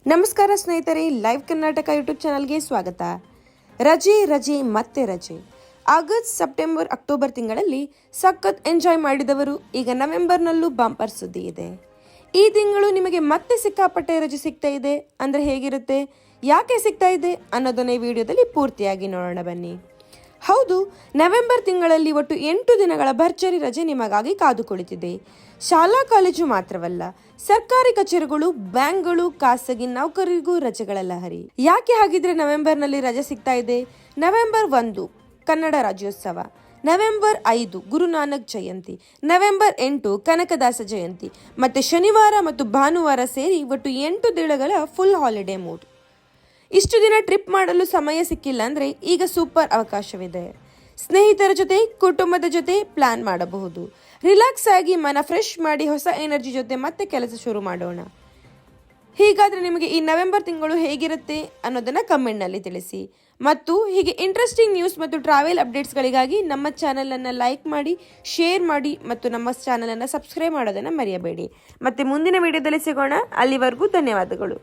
ನಮಸ್ಕಾರ ಸ್ನೇಹಿತರೆ, live Karnataka YouTube ಚಾನಲ್ಗೆ ಸ್ವಾಗತ. ರಜೆ ಮತ್ತೆ ರಜೆ. ಆಗಸ್ಟ್, ಸೆಪ್ಟೆಂಬರ್, ಅಕ್ಟೋಬರ್ ತಿಂಗಳಲ್ಲಿ ಸಖತ್ ಎಂಜಾಯ್ ಮಾಡಿದವರು ಈಗ ನವೆಂಬರ್ನಲ್ಲೂ ಬಂಪರ್ ಸುದ್ದಿ ಇದೆ. ಈ ತಿಂಗಳು ನಿಮಗೆ ಮತ್ತೆ ಸಿಕ್ಕಾಪಟ್ಟೆ ರಜೆ ಸಿಗ್ತಾ ಇದೆ ಅಂದರೆ ಹೇಗಿರುತ್ತೆ, ಯಾಕೆ ಸಿಗ್ತಾ ಇದೆ ಅನ್ನೋದನ್ನೇ ವಿಡಿಯೋದಲ್ಲಿ ಪೂರ್ತಿಯಾಗಿ ನೋಡೋಣ ಬನ್ನಿ. ಹೌದು, ನವೆಂಬರ್ ತಿಂಗಳಲ್ಲಿ ಒಟ್ಟು 8 ದಿನಗಳ ಭರ್ಜರಿ ರಜೆ ನಿಮಗಾಗಿ ಕಾದು ಕುಳಿತಿದೆ. ಶಾಲಾ ಕಾಲೇಜು ಮಾತ್ರವಲ್ಲ, ಸರ್ಕಾರಿ ಕಚೇರಿಗಳು, ಬ್ಯಾಂಕ್ಗಳು, ಖಾಸಗಿ ನೌಕರರಿಗೂ ರಜೆಗಳ ಲಹರಿ. ಯಾಕೆ ಹಾಗಿದ್ರೆ ನವೆಂಬರ್ನಲ್ಲಿ ರಜೆ ಸಿಗ್ತಾ ಇದೆ? ನವೆಂಬರ್ 1 ಕನ್ನಡ ರಾಜ್ಯೋತ್ಸವ, ನವೆಂಬರ್ 5 ಗುರುನಾನಕ್ ಜಯಂತಿ, ನವೆಂಬರ್ 8 ಕನಕದಾಸ ಜಯಂತಿ, ಮತ್ತೆ ಶನಿವಾರ ಮತ್ತು ಭಾನುವಾರ ಸೇರಿ ಒಟ್ಟು 8 ದಿನಗಳ ಫುಲ್ ಹಾಲಿಡೇ ಮೂಡ್. ಇಷ್ಟು ದಿನ ಟ್ರಿಪ್ ಮಾಡಲು ಸಮಯ ಸಿಕ್ಕಿಲ್ಲ ಅಂದರೆ ಈಗ ಸೂಪರ್ ಅವಕಾಶವಿದೆ. ಸ್ನೇಹಿತರ ಜೊತೆ, ಕುಟುಂಬದ ಜೊತೆ ಪ್ಲಾನ್ ಮಾಡಬಹುದು. ರಿಲ್ಯಾಕ್ಸ್ ಆಗಿ ಮನ ಫ್ರೆಶ್ ಮಾಡಿ ಹೊಸ ಎನರ್ಜಿ ಜೊತೆ ಮತ್ತೆ ಕೆಲಸ ಶುರು ಮಾಡೋಣ. ಹೀಗಾದರೆ ನಿಮಗೆ ಈ ನವೆಂಬರ್ ತಿಂಗಳು ಹೇಗಿರುತ್ತೆ ಅನ್ನೋದನ್ನು ಕಮೆಂಟ್ನಲ್ಲಿ ತಿಳಿಸಿ. ಮತ್ತು ಹೀಗೆ ಇಂಟ್ರೆಸ್ಟಿಂಗ್ ನ್ಯೂಸ್ ಮತ್ತು ಟ್ರಾವೆಲ್ ಅಪ್ಡೇಟ್ಸ್ಗಳಿಗಾಗಿ ನಮ್ಮ ಚಾನಲನ್ನು ಲೈಕ್ ಮಾಡಿ, ಶೇರ್ ಮಾಡಿ ಮತ್ತು ನಮ್ಮ ಚಾನಲನ್ನು ಸಬ್ಸ್ಕ್ರೈಬ್ ಮಾಡೋದನ್ನು ಮರೆಯಬೇಡಿ. ಮತ್ತೆ ಮುಂದಿನ ವಿಡಿಯೋದಲ್ಲಿ ಸಿಗೋಣ. ಅಲ್ಲಿವರೆಗೂ ಧನ್ಯವಾದಗಳು.